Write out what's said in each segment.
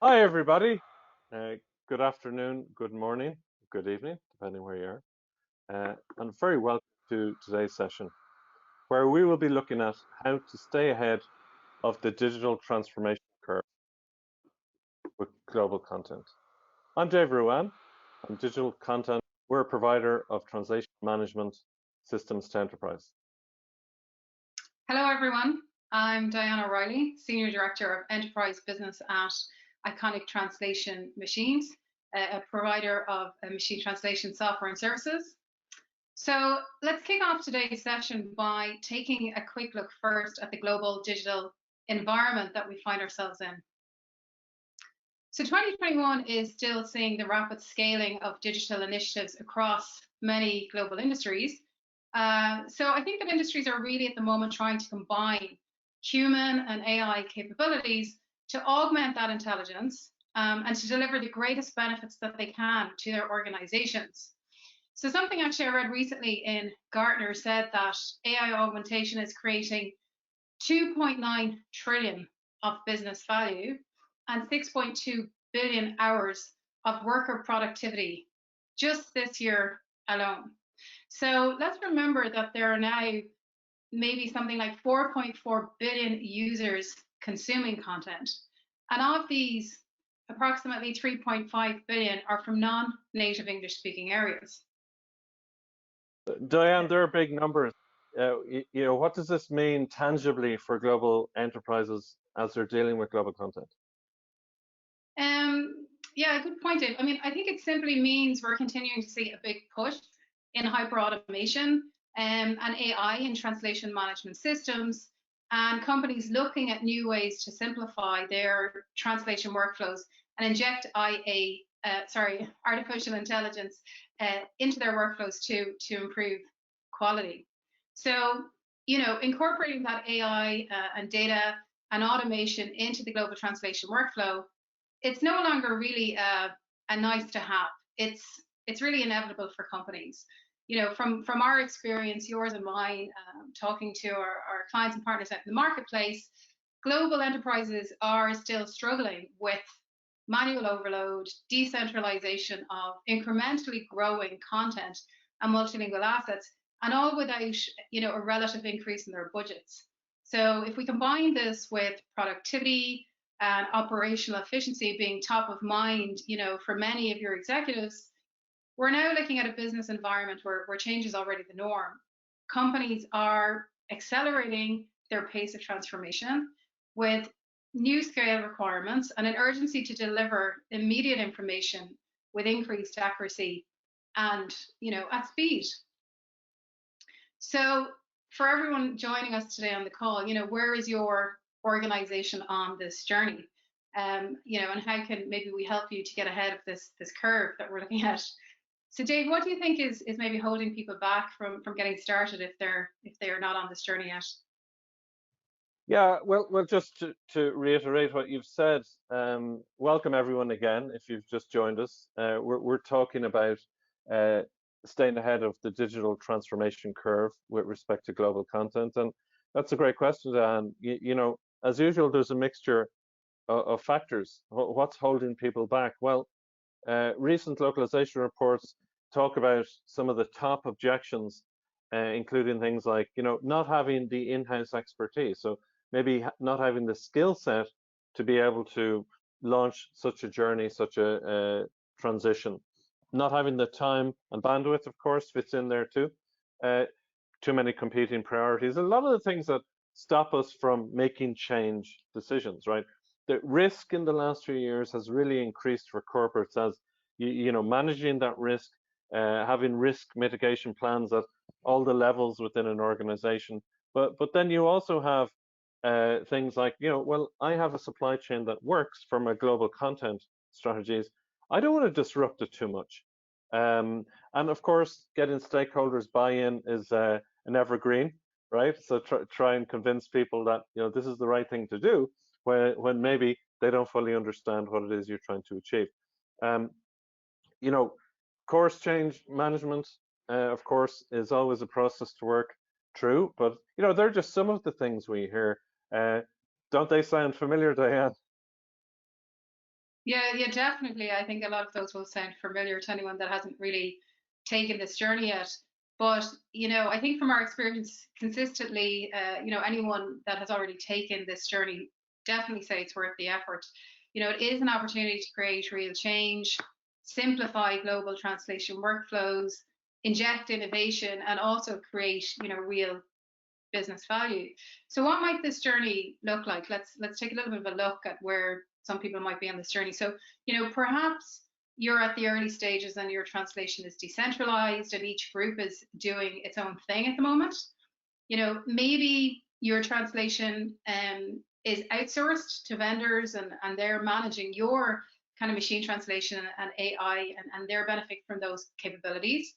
Hi, everybody. Good afternoon, good morning, good evening, depending where you are. And very welcome to today's session, where we will be looking at how to stay ahead of the digital transformation curve with global content. I'm Dave Ruane. I'm digital content. We're a provider of translation management systems to enterprise. Hello, everyone. I'm Diane O'Reilly, Senior Director of Enterprise Business at Iconic Translation Machines, a provider of machine translation software and services. So let's kick off today's session by taking a quick look first at the global digital environment that we find ourselves in. So 2021 is still seeing the rapid scaling of digital initiatives across many global industries. So I think that industries are really at the moment trying to combine human and AI capabilities to augment that intelligence and to deliver the greatest benefits that they can to their organizations. So something actually I read recently in Gartner said that AI augmentation is creating 2.9 trillion of business value and 6.2 billion hours of worker productivity just this year alone. So let's remember that there are now maybe something like 4.4 billion users consuming content. And of these, approximately 3.5 billion are from non-native English speaking areas. Diane, there are big numbers. What does this mean tangibly for global enterprises as they're dealing with global content? Yeah, good point, Dave. I mean, I think it simply means we're continuing to see a big push in hyper automation and AI in translation management systems, and companies looking at new ways to simplify their translation workflows and inject artificial intelligence into their workflows to improve quality. So, incorporating that AI and data and automation into the global translation workflow, it's no longer really a nice to have. It's really inevitable for companies. From our experience, yours and mine, talking to our clients and partners out in the marketplace, global enterprises are still struggling with manual overload, decentralization of incrementally growing content and multilingual assets, and all without a relative increase in their budgets. So if we combine this with productivity and operational efficiency being top of mind, for many of your executives, we're now looking at a business environment where change is already the norm. Companies are accelerating their pace of transformation with new scale requirements and an urgency to deliver immediate information with increased accuracy and at speed. So for everyone joining us today on the call, where is your organization on this journey? And how can maybe we help you to get ahead of this curve that we're looking at? So Dave, what do you think is maybe holding people back from getting started if they're not on this journey yet? Yeah, well, just to reiterate what you've said, welcome everyone again. If you've just joined us, we're talking about uh, staying ahead of the digital transformation curve with respect to global content, and that's a great question, Dan. As usual, there's a mixture of factors. What's holding people back? Well, recent localization reports talk about some of the top objections, including things like, not having the in-house expertise. So maybe not having the skill set to be able to launch such a journey, such a transition. Not having the time and bandwidth, of course, fits in there too. Uh, Too many competing priorities. A lot of the things that stop us from making change decisions, right? The risk in the last few years has really increased for corporates as managing that risk, having risk mitigation plans at all the levels within an organization. But then you also have things like, well, I have a supply chain that works for my global content strategies. I don't want to disrupt it too much. And of course, getting stakeholders buy-in is an evergreen, right? So try and convince people that this is the right thing to do when maybe they don't fully understand what it is you're trying to achieve. Um, you know, Course change management, of course, is always a process to work through, but they're just some of the things we hear. Uh, don't they sound familiar, Diane? Yeah, definitely. I think a lot of those will sound familiar to anyone that hasn't really taken this journey yet. But, I think from our experience consistently, anyone that has already taken this journey definitely say it's worth the effort. It is an opportunity to create real change, simplify global translation workflows, inject innovation, and also create, real business value. So what might this journey look like? Let's take a little bit of a look at where some people might be on this journey. So, perhaps you're at the early stages and your translation is decentralized and each group is doing its own thing at the moment. Maybe your translation is outsourced to vendors and they're managing your kind of machine translation and AI and they're benefiting from those capabilities.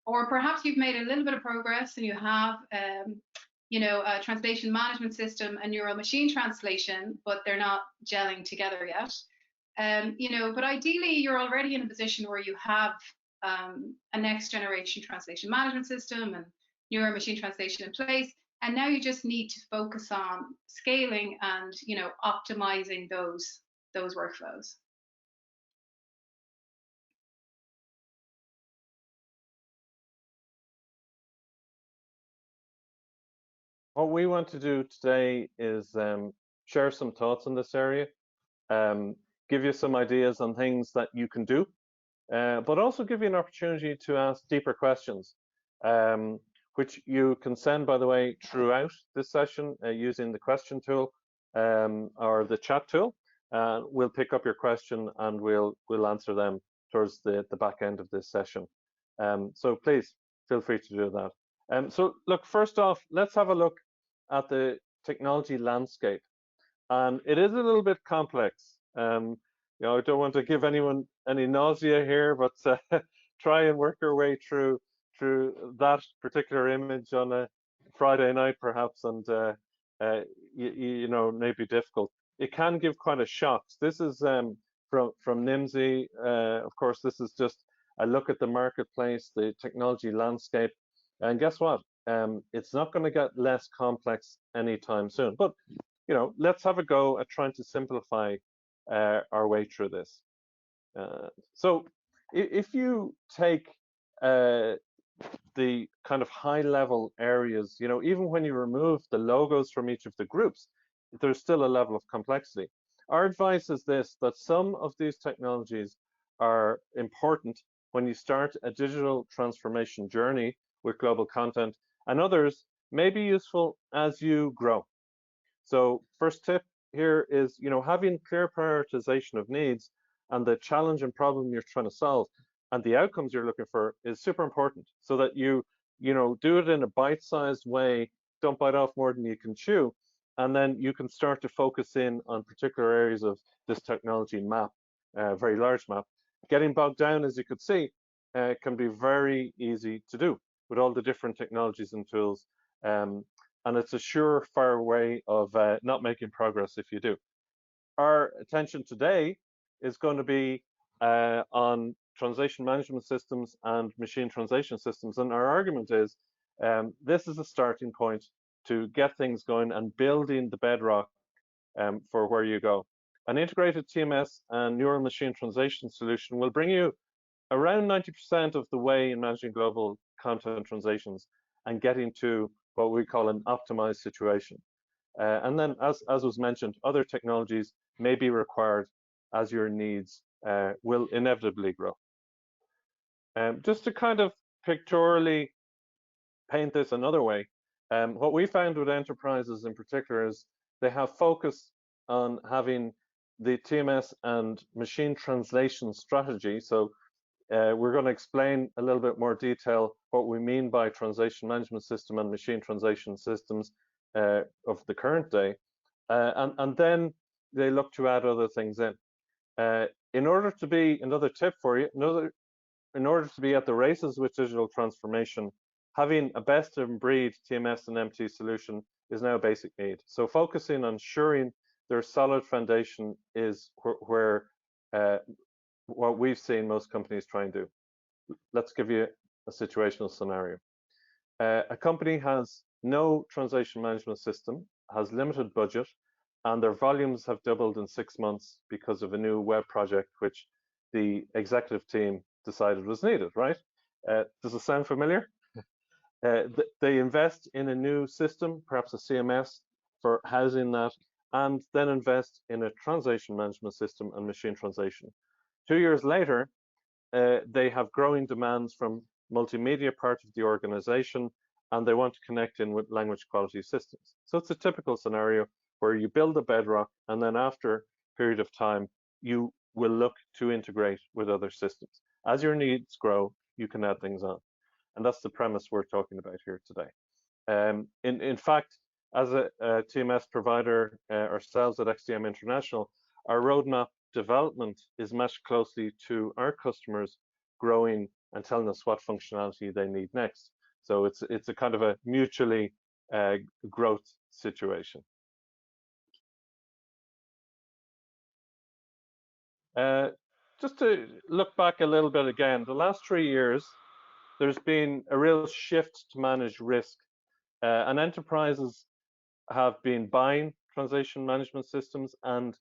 Or perhaps you've made a little bit of progress and you have a translation management system and neural machine translation, but they're not gelling together yet. But ideally you're already in a position where you have a next generation translation management system and neural machine translation in place. And now you just need to focus on scaling and optimizing those workflows. What we want to do today is share some thoughts in this area, um, give you some ideas on things that you can do, but also give you an opportunity to ask deeper questions, um, which you can send, by the way, throughout this session using the question tool or the chat tool. We'll pick up your question and we'll answer them towards the back end of this session. So please feel free to do that. So look, first off, let's have a look at the technology landscape. And it is a little bit complex. I don't want to give anyone any nausea here, but try and work your way through that particular image on a Friday night, perhaps, and may be difficult. It can give quite a shock. This is from NIMSY. Of course, this is just a look at the marketplace, the technology landscape, and guess what? It's not going to get less complex anytime soon. But let's have a go at trying to simplify our way through this. So if you take the kind of high level areas, even when you remove the logos from each of the groups, there's still a level of complexity. Our advice is this, that some of these technologies are important when you start a digital transformation journey with global content, and others may be useful as you grow. So first tip here is, having clear prioritization of needs and the challenge and problem you're trying to solve and the outcomes you're looking for is super important so that you do it in a bite-sized way, don't bite off more than you can chew, and then you can start to focus in on particular areas of this technology map, very large map. Getting bogged down, as you could see, can be very easy to do with all the different technologies and tools. And it's a surefire way of not making progress if you do. Our attention today is going to be on translation management systems and machine translation systems. And our argument is this is a starting point to get things going and building the bedrock for where you go. An integrated TMS and neural machine translation solution will bring you around 90% of the way in managing global content translations and getting to what we call an optimized situation. And then, as was mentioned, other technologies may be required as your needs will inevitably grow. Just to kind of pictorially paint this another way, what we found with enterprises in particular is they have focus on having the TMS and machine translation strategy. So we're going to explain a little bit more detail what we mean by translation management system and machine translation systems of the current day. And then they look to add other things in. In order to be, another tip for you, in order to be at the races with digital transformation, having a best in breed TMS and MT solution is now a basic need. So focusing on ensuring their solid foundation is where what we've seen most companies try and do. Let's give you a situational scenario. A company has no translation management system, has limited budget, and their volumes have doubled in 6 months because of a new web project which the executive team decided was needed, right? Does it sound familiar? They invest in a new system, perhaps a CMS, for housing that, and then invest in a translation management system and machine translation. 2 years later, they have growing demands from multimedia part of the organization, and they want to connect in with language quality systems. So it's a typical scenario where you build a bedrock, and then after a period of time, you will look to integrate with other systems. As your needs grow, you can add things on. And that's the premise we're talking about here today. In fact, as a TMS provider ourselves at XTM International, our roadmap development is matched closely to our customers growing and telling us what functionality they need next. So it's a kind of a mutually growth situation. Just to look back a little bit again, the last 3 years, there's been a real shift to manage risk, and enterprises have been buying translation management systems and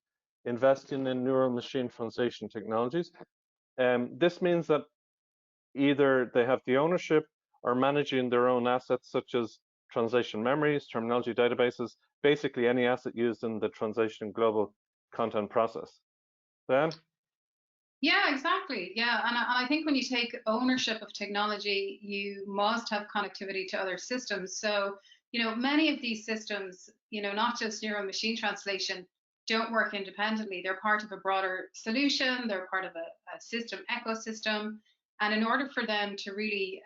investing in neural machine translation technologies. This means that either they have the ownership or managing their own assets, such as translation memories, terminology databases, basically any asset used in the translation global content process. Diane? Yeah, exactly. Yeah, and I think when you take ownership of technology, you must have connectivity to other systems. So, many of these systems, not just neural machine translation, don't work independently. They're part of a broader solution. They're part of a system ecosystem. And in order for them to really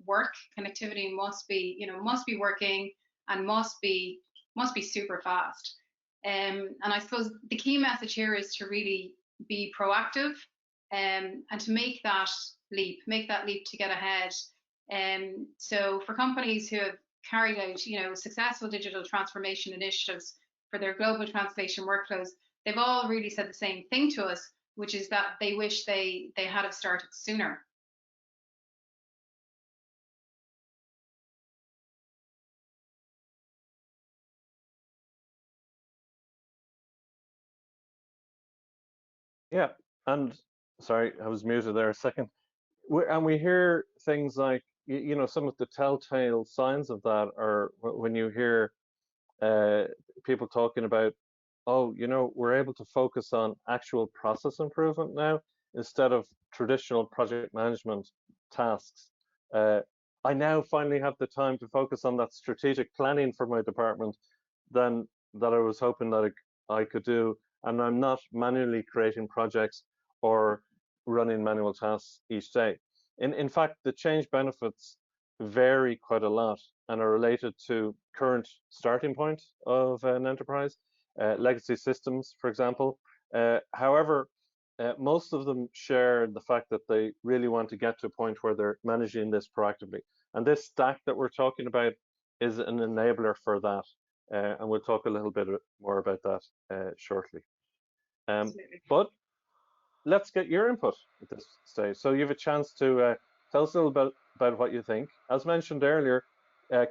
work, connectivity must be working and must be super fast. And I suppose the key message here is to really be proactive, and to make that leap to get ahead. So for companies who have carried out, successful digital transformation initiatives for their global translation workflows, they've all really said the same thing to us, which is that they wish they had have started sooner. Yeah, and sorry, I was muted there a second. And we hear things like, some of the telltale signs of that are when you hear uh, people talking about, oh, we're able to focus on actual process improvement now instead of traditional project management tasks. Uh, I now finally have the time to focus on that strategic planning for my department than that I was hoping that I could do, and I'm not manually creating projects or running manual tasks each day. In fact, the change benefits vary quite a lot and are related to current starting point of an enterprise, legacy systems, for example. However, most of them share the fact that they really want to get to a point where they're managing this proactively. And this stack that we're talking about is an enabler for that. And we'll talk a little bit more about that shortly. But let's get your input at this stage. So you have a chance to tell us a little bit about what you think. As mentioned earlier,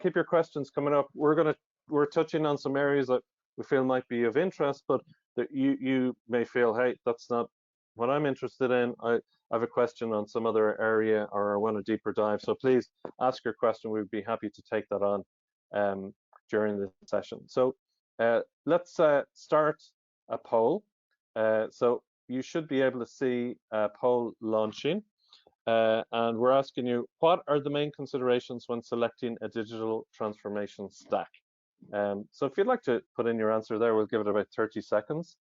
keep your questions coming up. We're touching on some areas that we feel might be of interest, but that you may feel, hey, that's not what I'm interested in. I have a question on some other area, or I want a deeper dive. So please ask your question. We'd be happy to take that on during this session. So let's start a poll. So you should be able to see a poll launching. And we're asking you, what are the main considerations when selecting a digital transformation stack? So if you'd like to put in your answer there, we'll give it about 30 seconds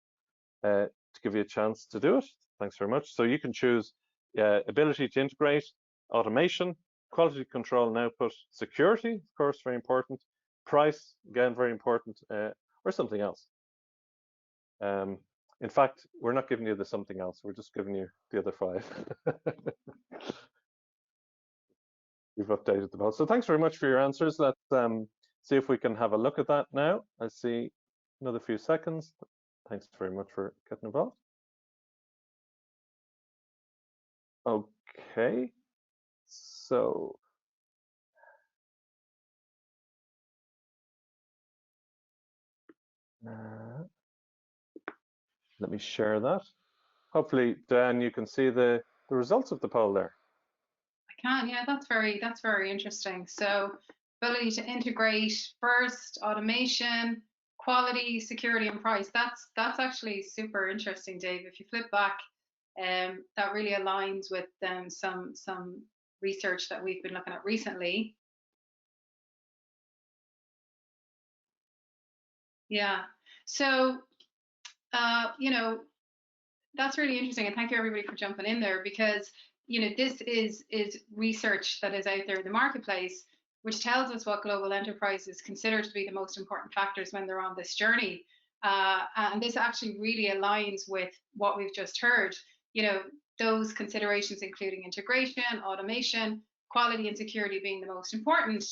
to give you a chance to do it. Thanks very much. So you can choose ability to integrate, automation, quality control and output, security, of course, very important, price, again, very important, or something else. In fact, we're not giving you the something else. We're just giving you the other 5. We've updated them all. So thanks very much for your answers. Let's see if we can have a look at that now. I see another few seconds. Thanks very much for getting involved. Okay. So Let me share that. Hopefully, Dan, you can see the results of the poll there. I can, yeah, that's very interesting. So ability to integrate first, automation, quality, security, and price. That's actually super interesting, Dave. If you flip back, that really aligns with some research that we've been looking at recently. Yeah. So you know, that's really interesting, and thank you everybody for jumping in there, because this is research that is out there in the marketplace, which tells us what global enterprises consider to be the most important factors when they're on this journey. And this actually really aligns with what we've just heard. Those considerations including integration, automation, quality, and security being the most important.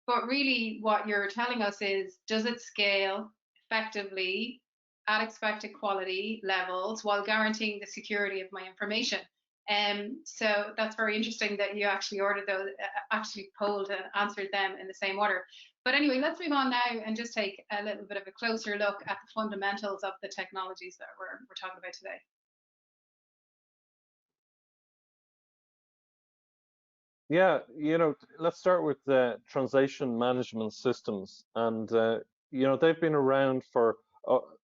But really, what you're telling us is, does it scale effectively at expected quality levels while guaranteeing the security of my information? So that's very interesting that you actually ordered those, actually polled and answered them in the same order. But anyway, let's move on now and just take a little bit of a closer look at the fundamentals of the technologies that we're talking about today. Yeah, let's start with the translation management systems, and they've been around for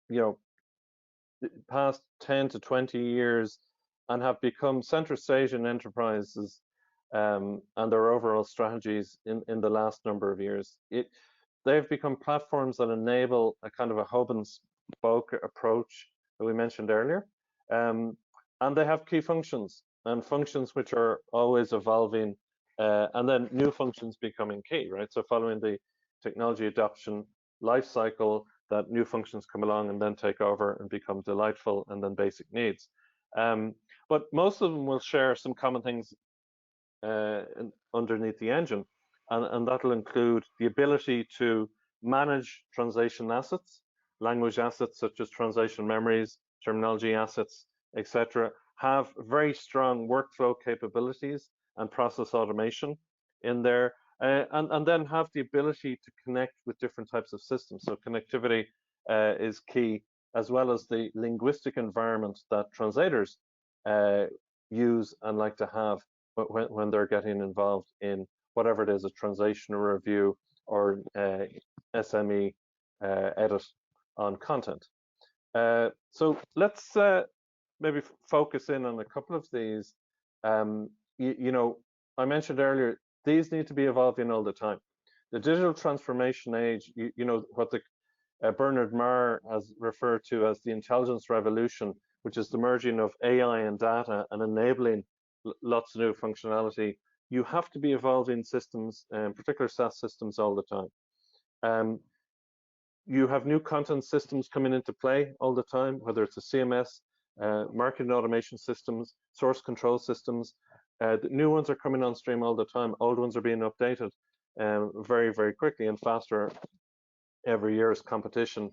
you know the past 10 to 20 years and have become center stage in enterprises and their overall strategies in the last number of years. They've become platforms that enable a kind of a hub and spoke approach that we mentioned earlier. And they have key functions and functions which are always evolving, and then new functions becoming key, right? So following the technology adoption life cycle, that new functions come along and then take over and become delightful and then basic needs. But most of them will share some common things underneath the engine, and that'll include the ability to manage translation assets, language assets such as translation memories, terminology assets, etc., have very strong workflow capabilities and process automation in there, and then have the ability to connect with different types of systems. So connectivity is key, as well as the linguistic environment that translators use and like to have when they're getting involved in whatever it is, a translation or review or SME edit on content. So let's maybe focus in on a couple of these. I mentioned earlier, these need to be evolving all the time. The digital transformation age, what the Bernard Marr has referred to as the intelligence revolution, which is the merging of AI and data and enabling lots of new functionality. You have to be evolving systems, particular SaaS systems, all the time. You have new content systems coming into play all the time, whether it's a CMS, marketing automation systems, source control systems. The new ones are coming on stream all the time. Old ones are being updated very, very quickly and faster every year as competition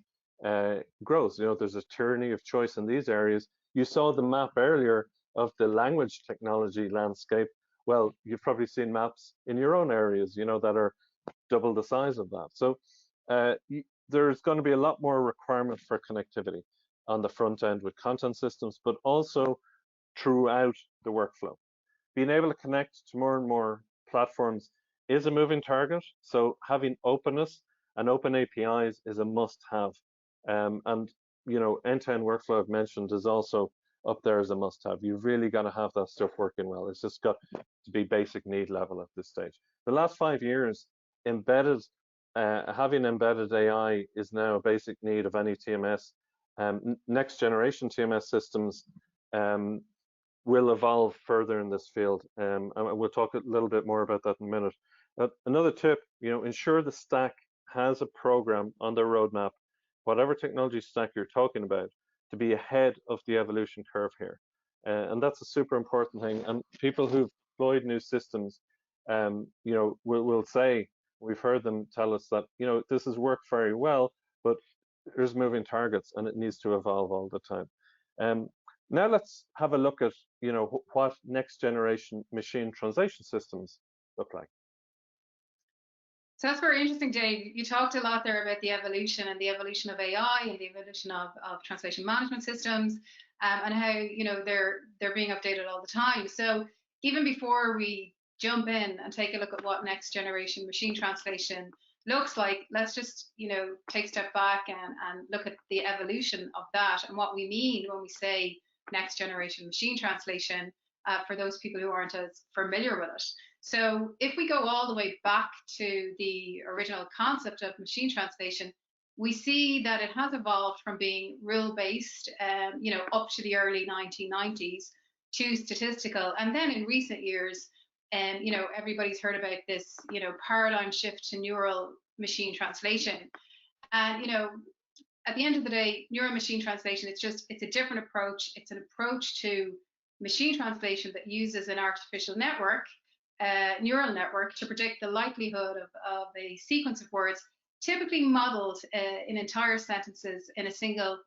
grows. There's a tyranny of choice in these areas. You saw the map earlier of the language technology landscape. Well, you've probably seen maps in your own areas, that are double the size of that. So there's going to be a lot more requirement for connectivity on the front end with content systems, but also throughout the workflow. Being able to connect to more and more platforms is a moving target. So having openness and open APIs is a must-have. And end-to-end workflow I've mentioned is also up there as a must-have. You've really got to have that stuff working well. It's just got to be basic need level at this stage. The last 5 years, having embedded AI is now a basic need of any TMS. Next generation TMS systems will evolve further in this field. And we'll talk a little bit more about that in a minute. But another tip, ensure the stack has a program on their roadmap, whatever technology stack you're talking about, to be ahead of the evolution curve here. And that's a super important thing. And people who've deployed new systems, will say, we've heard them tell us that, this has worked very well, but there's moving targets and it needs to evolve all the time. Now let's have a look at, what next generation machine translation systems look like. So that's very interesting, Dave. You talked a lot there about the evolution and the evolution of AI and the evolution of translation management systems, and how they're being updated all the time. So even before we jump in and take a look at what next generation machine translation looks like, let's just take a step back and look at the evolution of that and what we mean when we say next generation machine translation, for those people who aren't as familiar with it. So if we go all the way back to the original concept of machine translation, we see that it has evolved from being rule-based, up to the early 1990s, to statistical, and then in recent years, everybody's heard about this, paradigm shift to neural machine translation. And at the end of the day, neural machine translation, it's a different approach. It's an approach to machine translation that uses an artificial network, neural network, to predict the likelihood of a sequence of words, typically modeled in entire sentences in a single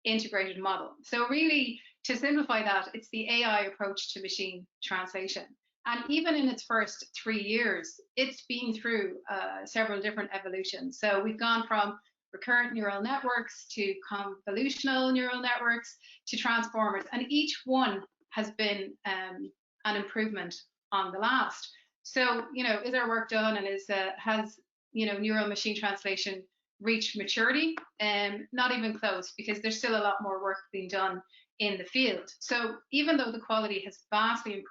integrated model. So really, to simplify that, it's the AI approach to machine translation. And even in its first 3 years, it's been through several different evolutions. So we've gone from recurrent neural networks to convolutional neural networks to transformers, and each one has been an improvement on the last. So, is our work done, and has neural machine translation reached maturity? Not even close, because there's still a lot more work being done in the field. So even though the quality has vastly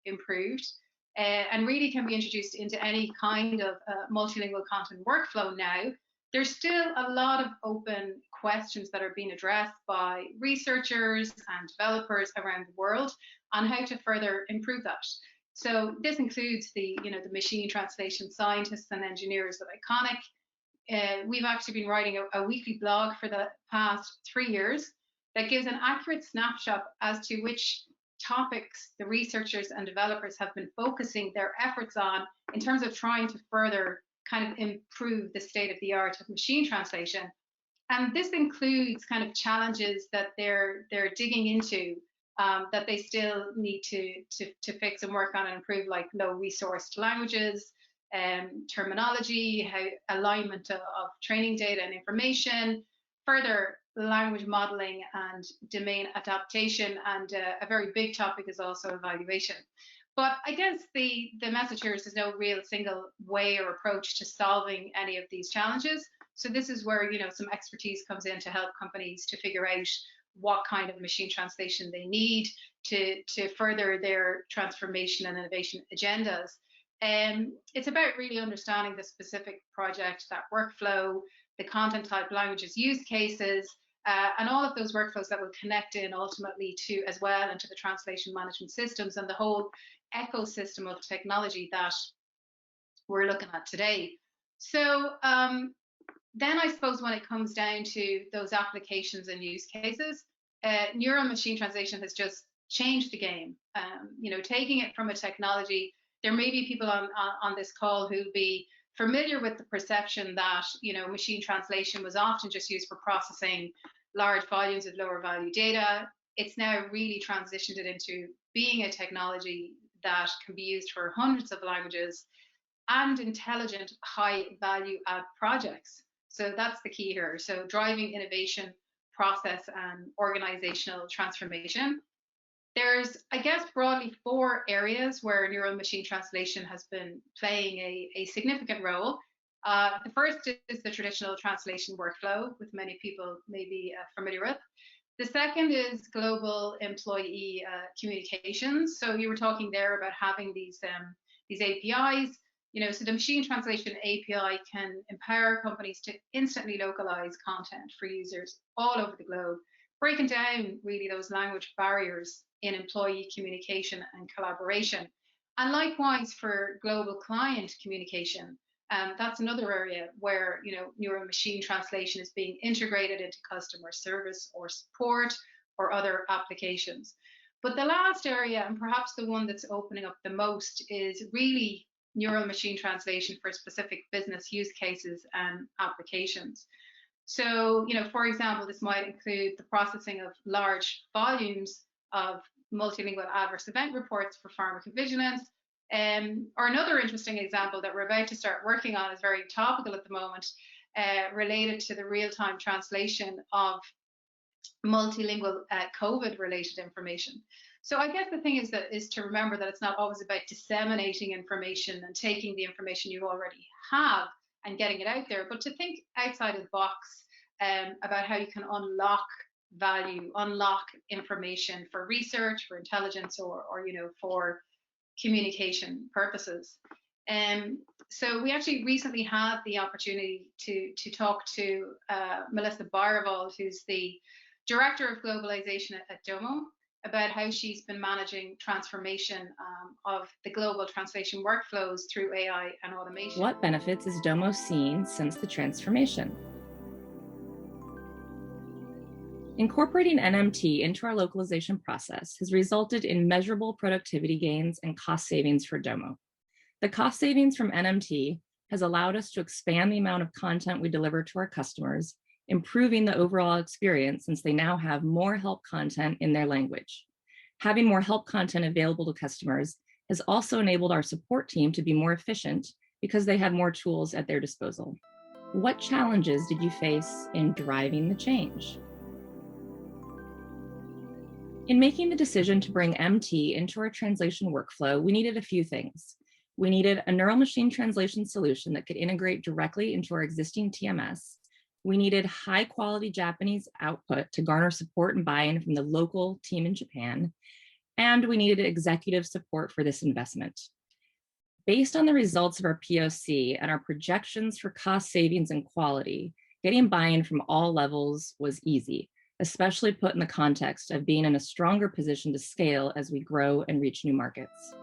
improved, and really can be introduced into any kind of multilingual content workflow now, there's still a lot of open questions that are being addressed by researchers and developers around the world on how to further improve that. So this includes the machine translation scientists and engineers at Iconic. We've actually been writing a weekly blog for the past 3 years that gives an accurate snapshot as to which topics the researchers and developers have been focusing their efforts on in terms of trying to further kind of improve the state of the art of machine translation. And this includes kind of challenges that they're digging into, that they still need to fix and work on and improve, like low resourced languages, terminology, how alignment of training data and information, further language modeling and domain adaptation, and a very big topic is also evaluation. But I guess the message here is there's no real single way or approach to solving any of these challenges. So this is where some expertise comes in to help companies to figure out what kind of machine translation they need to further their transformation and innovation agendas. It's about really understanding the specific project, that workflow, the content type, languages, use cases, and all of those workflows that will connect in ultimately to as well into the translation management systems and the whole ecosystem of technology that we're looking at today. So then I suppose when it comes down to those applications and use cases, neural machine translation has just changed the game. Taking it from a technology, there may be people on this call who'd be familiar with the perception that machine translation was often just used for processing large volumes of lower value data. It's now really transitioned it into being a technology that can be used for hundreds of languages and intelligent high value add projects. So that's the key here. So driving innovation, process and organizational transformation. There's, I guess, broadly 4 areas where neural machine translation has been playing a significant role. The first is the traditional translation workflow, which many people may be familiar with. The second is global employee communications. So you were talking there about having these APIs. So the machine translation API can empower companies to instantly localize content for users all over the globe, breaking down really those language barriers in employee communication and collaboration. And likewise for global client communication, that's another area where neural machine translation is being integrated into customer service or support or other applications. But the last area, and perhaps the one that's opening up the most, is really neural machine translation for specific business use cases and applications. So, for example, this might include the processing of large volumes of multilingual adverse event reports for pharmacovigilance, Or another interesting example that we're about to start working on is very topical at the moment, related to the real-time translation of multilingual COVID-related information. So I guess the thing is to remember that it's not always about disseminating information and taking the information you already have and getting it out there, but to think outside of the box about how you can unlock value, unlock information for research, for intelligence, or for communication purposes. So we actually recently had the opportunity to talk to Melissa Barivold, who's the Director of Globalization at Domo, about how she's been managing transformation of the global translation workflows through AI and automation. What benefits has Domo seen since the transformation? Incorporating NMT into our localization process has resulted in measurable productivity gains and cost savings for Domo. The cost savings from NMT has allowed us to expand the amount of content we deliver to our customers, improving the overall experience since they now have more help content in their language. Having more help content available to customers has also enabled our support team to be more efficient because they have more tools at their disposal. What challenges did you face in driving the change? In making the decision to bring MT into our translation workflow, we needed a few things. We needed a neural machine translation solution that could integrate directly into our existing TMS. We needed high quality Japanese output to garner support and buy-in from the local team in Japan. And we needed executive support for this investment. Based on the results of our POC and our projections for cost savings and quality, getting buy-in from all levels was easy, especially put in the context of being in a stronger position to scale as we grow and reach new markets.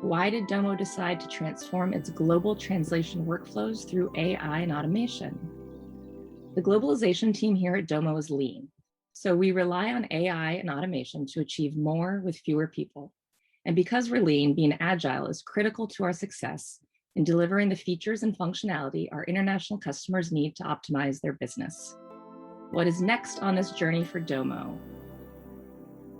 Why did Domo decide to transform its global translation workflows through AI and automation? The globalization team here at Domo is lean, so we rely on AI and automation to achieve more with fewer people. And because we're lean, being agile is critical to our success in delivering the features and functionality our international customers need to optimize their business. What is next on this journey for Domo?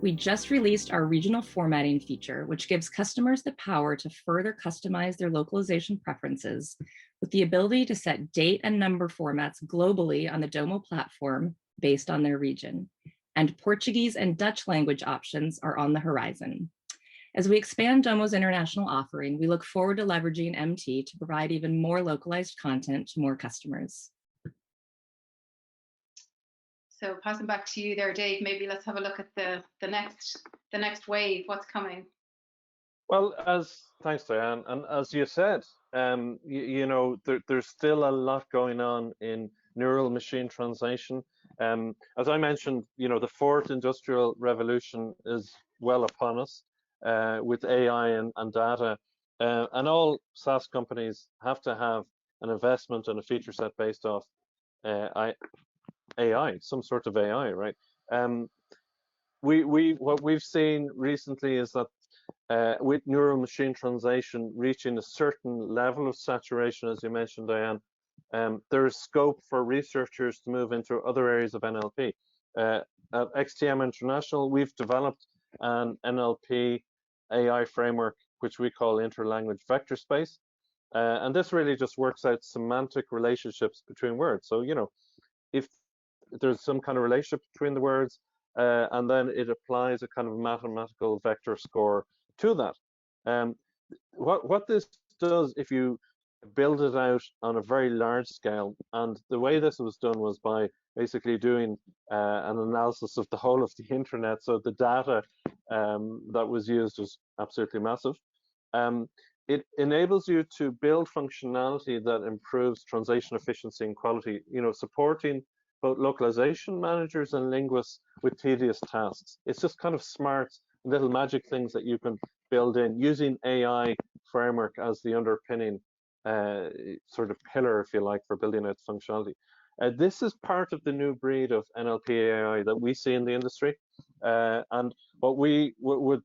We just released our regional formatting feature, which gives customers the power to further customize their localization preferences with the ability to set date and number formats globally on the Domo platform based on their region. And Portuguese and Dutch language options are on the horizon. As we expand Domo's international offering, we look forward to leveraging MT to provide even more localized content to more customers. So passing back to you there, Dave, maybe let's have a look at the next wave. What's coming? Well, thanks, Diane. And as you said, there's still a lot going on in neural machine translation. As I mentioned, the fourth industrial revolution is well upon us with AI and data. And all SaaS companies have to have an investment and a feature set based off AI, some sort of AI, right? What we've seen recently is that with neural machine translation reaching a certain level of saturation, as you mentioned, Diane, there is scope for researchers to move into other areas of NLP. At XTM International, we've developed an NLP AI framework, which we call interlanguage vector space. And this really just works out semantic relationships between words. So, if there's some kind of relationship between the words, and then it applies a kind of mathematical vector score to that. What this does, if you build it out on a very large scale, and the way this was done was by basically doing an analysis of the whole of the internet, so the data that was used was absolutely massive. It enables you to build functionality that improves translation efficiency and quality, supporting both localization managers and linguists with tedious tasks. It's just kind of smart little magic things that you can build in using AI framework as the underpinning sort of pillar, if you like, for building out functionality. This is part of the new breed of NLP AI that we see in the industry. And what we would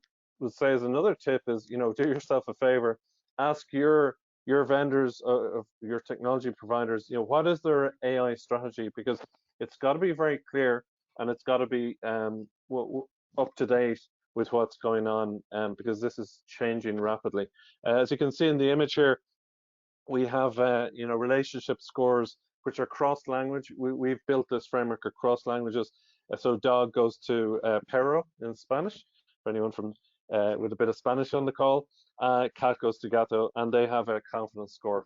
say as another tip is, do yourself a favor, ask your vendors of your technology providers, what is their AI strategy? Because it's got to be very clear and it's got to be up to date with what's going on, because this is changing rapidly. As you can see in the image here, we have relationship scores which are cross language. We've built this framework across languages. So dog goes to perro in Spanish, for anyone from with a bit of Spanish on the call. Cat goes to gato, and they have a confidence score.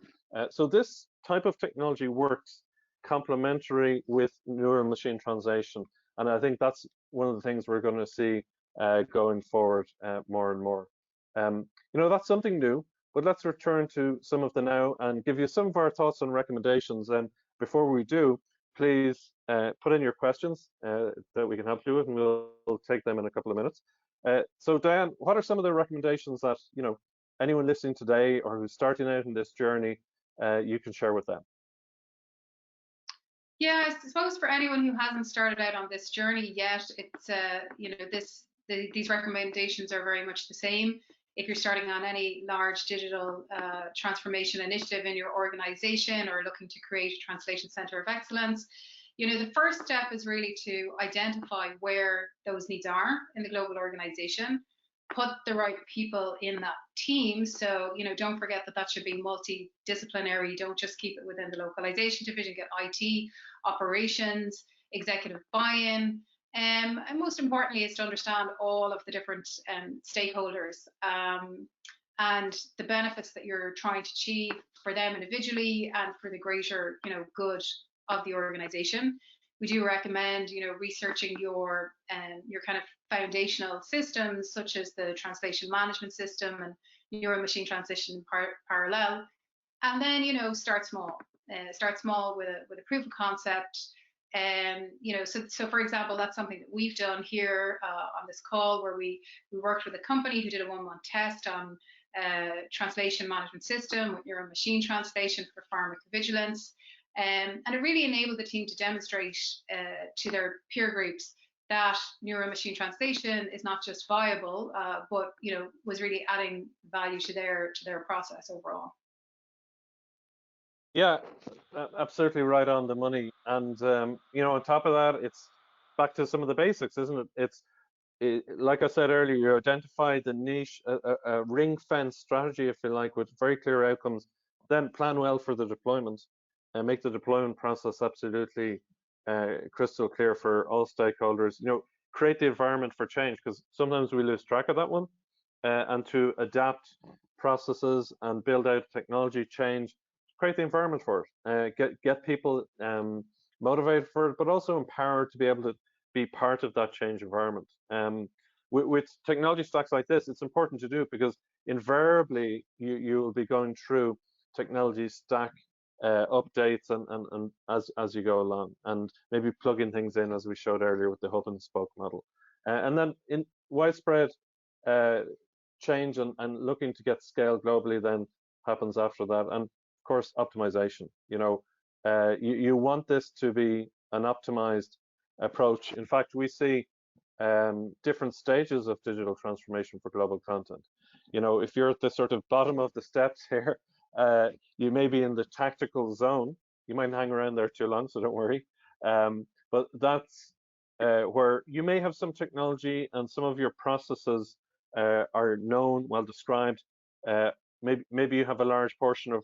So this type of technology works complementary with neural machine translation, and I think that's one of the things we're going to see going forward more and more. That's something new. But let's return to some of the now and give you some of our thoughts and recommendations. And before we do, please put in your questions that we can help you with, and we'll take them in a couple of minutes. So Diane, what are some of the recommendations that anyone listening today or who's starting out in this journey you can share with them? Yeah, I suppose for anyone who hasn't started out on this journey yet, it's these recommendations are very much the same. If you're starting on any large digital transformation initiative in your organization or looking to create a translation center of excellence, the first step is really to identify where those needs are in the global organization, put the right people in that team. So, don't forget that should be multidisciplinary. Don't just keep it within the localization division, get IT, operations, executive buy-in. And most importantly is to understand all of the different stakeholders and the benefits that you're trying to achieve for them individually and for the greater, good of the organization. We do recommend, researching your kind of foundational systems, such as the translation management system and neural machine translation parallel, and then, start small. Start small with a proof of concept. So for example, that's something that we've done here on this call, where we worked with a company who did a 1-month test on translation management system with neural machine translation for pharmacovigilance. And it really enabled the team to demonstrate to their peer groups that neural machine translation is not just viable, but was really adding value to their process overall. Yeah, absolutely right on the money. And on top of that, it's back to some of the basics, isn't it? Like I said earlier, you identify the niche, a ring-fence strategy, if you like, with very clear outcomes. Then plan well for the deployment, and make the deployment process absolutely crystal clear for all stakeholders. Create the environment for change, because sometimes we lose track of that one. And to adapt processes and build out technology change. Create the environment for it. Get people motivated for it, but also empowered to be able to be part of that change environment. With technology stacks like this, it's important to do it because invariably you will be going through technology stack updates and as you go along, and maybe plugging things in, as we showed earlier with the hub and spoke model. And then in widespread change and looking to get scale globally then happens after that. And of course, optimization. You want this to be an optimized approach. In fact, we see different stages of digital transformation for global content. If you're at the sort of bottom of the steps here, you may be in the tactical zone. You might hang around there too long, so don't worry. But that's where you may have some technology and some of your processes are known, well described. Maybe you have a large portion of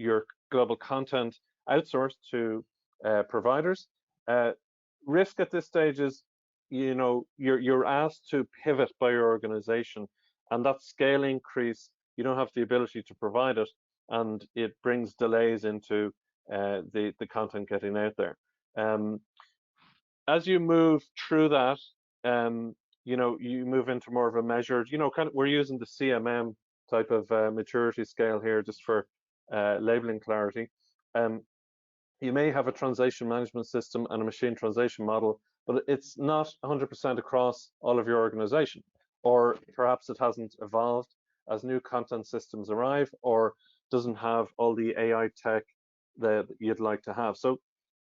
your global content outsourced to providers. Risk at this stage is, you're asked to pivot by your organization, and that scale increase, you don't have the ability to provide it, and it brings delays into the content getting out there. As you move through that, you move into more of a measured, we're using the CMM type of maturity scale here just for labeling clarity. You may have a translation management system and a machine translation model, but it's not 100% across all of your organization, or perhaps it hasn't evolved as new content systems arrive, or doesn't have all the AI tech that you'd like to have. So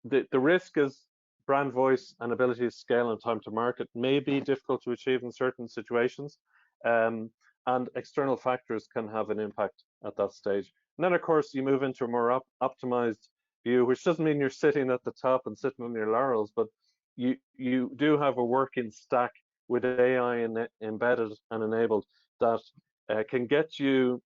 the risk is brand voice and ability to scale and time to market may be difficult to achieve in certain situations, and external factors can have an impact at that stage. And then, of course, you move into a more optimized view, which doesn't mean you're sitting at the top and sitting on your laurels, but you do have a working stack with AI embedded and enabled that can get you,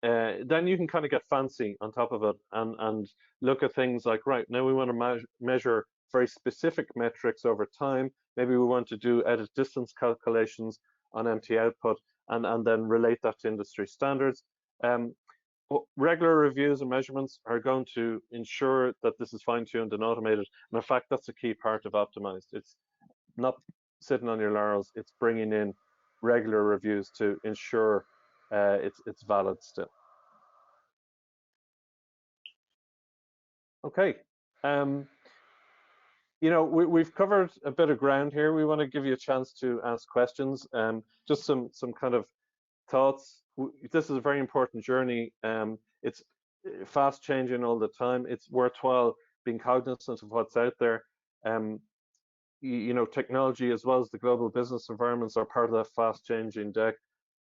then you can kind of get fancy on top of it and look at things like, right, now we want to measure very specific metrics over time. Maybe we want to do edit distance calculations on MT output and then relate that to industry standards. Regular reviews and measurements are going to ensure that this is fine-tuned and automated. And in fact, that's a key part of optimized. It's not sitting on your laurels. It's bringing in regular reviews to ensure it's valid still. Okay. You know, we've covered a bit of ground here. We want to give you a chance to ask questions. Just some kind of thoughts. This is a very important journey. It's fast changing all the time. It's worthwhile being cognizant of what's out there. You know, technology as well as the global business environments are part of that fast changing deck.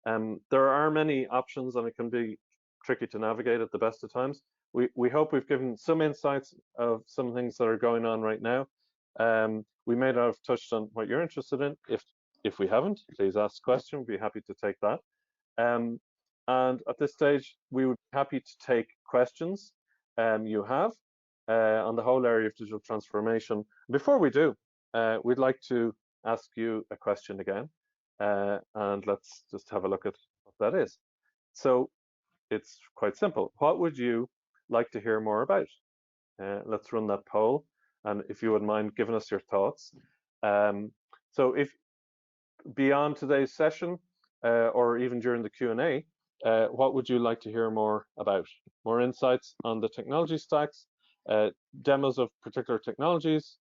There are many options and it can be tricky to navigate at the best of times. We hope we've given some insights of some things that are going on right now. We may not have touched on what you're interested in. If we haven't, please ask a question. We'd be happy to take that. And at this stage, we would be happy to take questions you have on the whole area of digital transformation. Before we do, we'd like to ask you a question again, and let's just have a look at what that is. So it's quite simple. What would you like to hear more about? Let's run that poll, and if you wouldn't mind giving us your thoughts. So if beyond today's session, or even during the Q&A, what would you like to hear more about? More insights on the technology stacks, demos of particular technologies?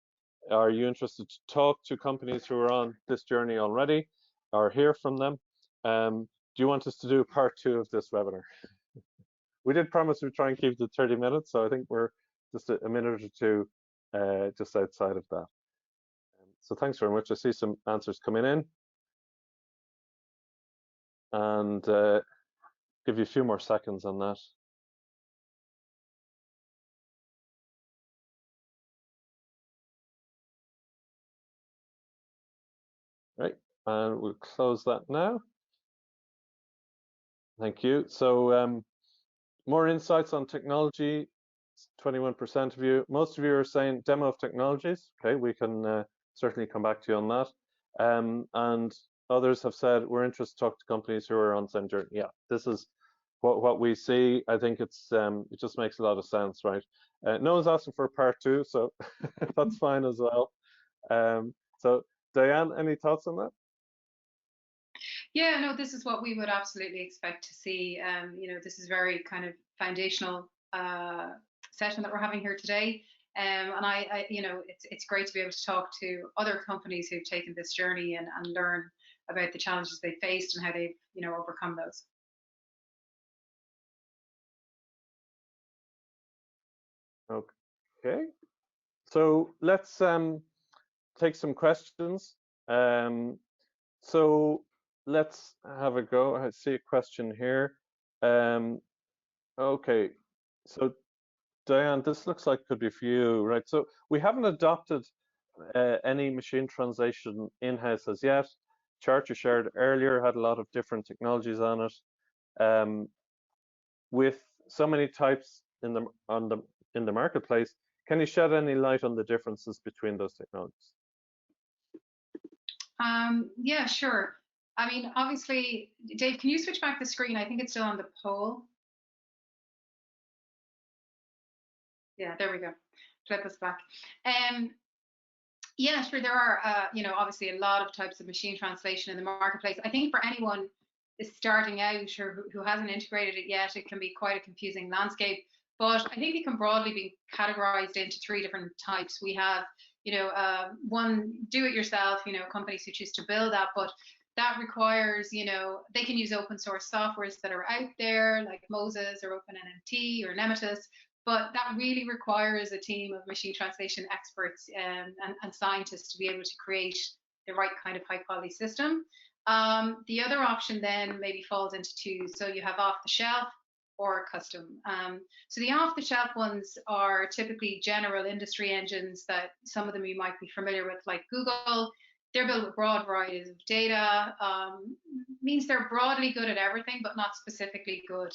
Are you interested to talk to companies who are on this journey already or hear from them? Do you want us to do part 2 of this webinar? We did promise we'd try and keep it to 30 minutes, so I think we're just a minute or two just outside of that. So thanks very much. I see some answers coming in. And give you a few more seconds on that. Right, and we'll close that now. Thank you. So more insights on technology, 21% of you. Most of you are saying demo of technologies. Okay, we can certainly come back to you on that. And others have said we're interested to talk to companies who are on the same journey. Yeah, this is what we see. I think it's it just makes a lot of sense, right? No one's asking for a part 2, so that's fine as well. So Diane, any thoughts on that? Yeah, no, this is what we would absolutely expect to see. You know, this is very kind of foundational session that we're having here today. And I you know, it's great to be able to talk to other companies who've taken this journey and learn about the challenges they faced and how they've, you know, overcome those. Okay, so let's take some questions. So let's have a go. I see a question here. Okay, so Diane, this looks like could be for you, right? So we haven't adopted any machine translation in-house as yet. Chart you shared earlier had a lot of different technologies on it. With so many types in the marketplace, can you shed any light on the differences between those technologies? Yeah, sure. I mean, obviously, Dave, can you switch back the screen? I think it's still on the poll. Yeah, there we go. Flip us back. Yeah, sure. There are, you know, obviously a lot of types of machine translation in the marketplace. I think for anyone is starting out or who hasn't integrated it yet, it can be quite a confusing landscape. But I think it can broadly be categorized into 3 different types. We have, you know, one, do it yourself, you know, companies who choose to build that, but that requires, you know, they can use open source softwares that are out there like Moses or OpenNMT or Nemetis, but that really requires a team of machine translation experts and scientists to be able to create the right kind of high quality system. The other option then maybe falls into 2. So you have off the shelf or custom. So the off-the-shelf ones are typically general industry engines that some of them you might be familiar with, like Google. they're built with broad varieties of data, means they're broadly good at everything, but not specifically good,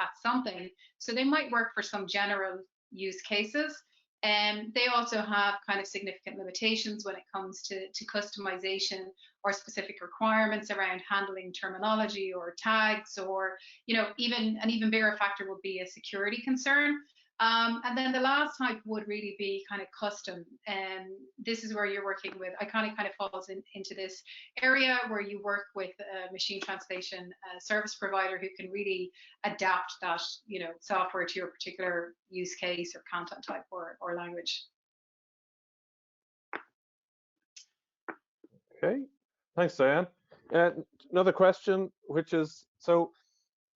at something. So they might work for some general use cases. And they also have kind of significant limitations when it comes to customization or specific requirements around handling terminology or tags, or even an even bigger factor would be a security concern. And then the last type would really be kind of custom. And this is where you're working with, Iconic kind of falls into this area where you work with a machine translation service provider who can really adapt that, software to your particular use case or content type or language. Okay, thanks, Diane. Another question, which is, so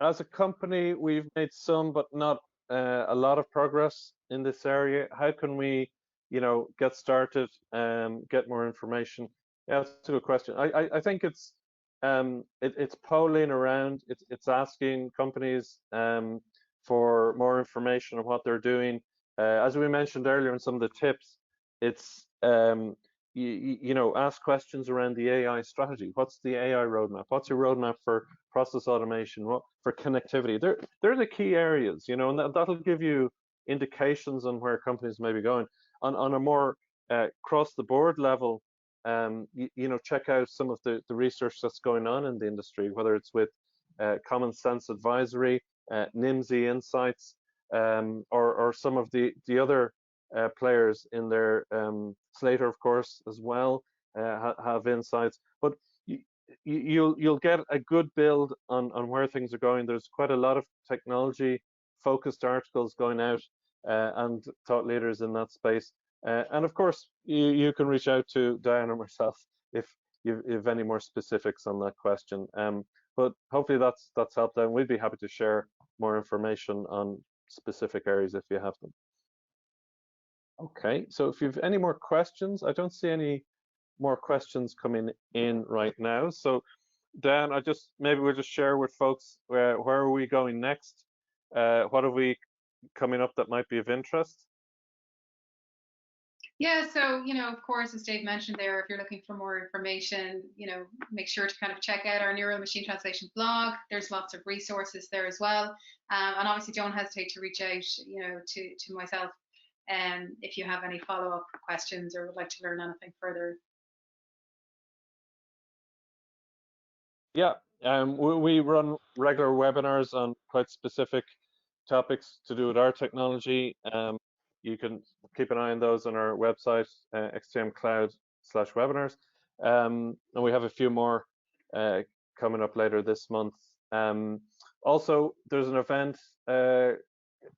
as a company, we've made some, but not a lot of progress in this area. How can we, get started and get more information? Yeah, that's a good question. I think it's polling around. It's asking companies for more information on what they're doing. As we mentioned earlier in some of the tips, it's ask questions around the AI strategy. What's the AI roadmap? What's your roadmap for process automation? What for connectivity? They're the key areas, and that'll give you indications on where companies may be going. On a more across the board level, check out some of the research that's going on in the industry, whether it's with Common Sense Advisory, NIMSY Insights, or some of the other players in there. Slater, of course, as well, have insights. But you'll get a good build on where things are going. There's quite a lot of technology focused articles going out and thought leaders in that space. And of course, you can reach out to Diane or myself if you have any more specifics on that question. But hopefully that's helped out. We'd be happy to share more information on specific areas if you have them. Okay, so if you have any more questions, I don't see any more questions coming in right now. So Dan, maybe we'll just share with folks where are we going next? What are we coming up that might be of interest? Yeah, so, of course, as Dave mentioned there, if you're looking for more information, make sure to kind of check out our Neural Machine Translation blog. There's lots of resources there as well. And obviously, don't hesitate to reach out, to myself if you have any follow-up questions or would like to learn anything further. Yeah, we run regular webinars on quite specific topics to do with our technology. You can keep an eye on those on our website, xtmcloud/webinars. And we have a few more coming up later this month. Also, there's an event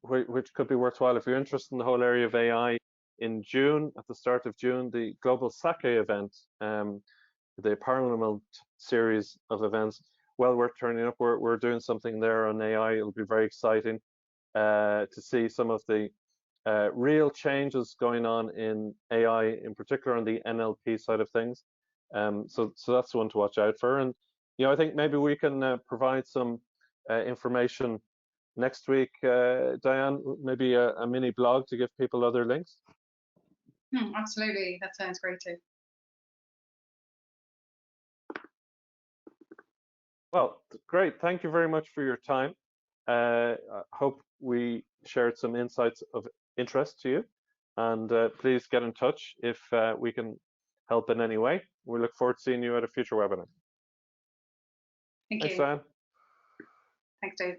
which could be worthwhile if you're interested in the whole area of AI in June, at the start of June, the Global Sake event, the Parliament series of events. Well worth turning up. We're doing something there on AI. It'll be very exciting to see some of the real changes going on in AI, in particular on the NLP side of things. So that's one to watch out for. And I think maybe we can provide some information next week, Diane, maybe a mini blog to give people other links. Absolutely, that sounds great too. Well, great. Thank you very much for your time. I hope we shared some insights of interest to you. And please get in touch if we can help in any way. We look forward to seeing you at a future webinar. Thank Thanks, you. Diane. Thanks, Dave.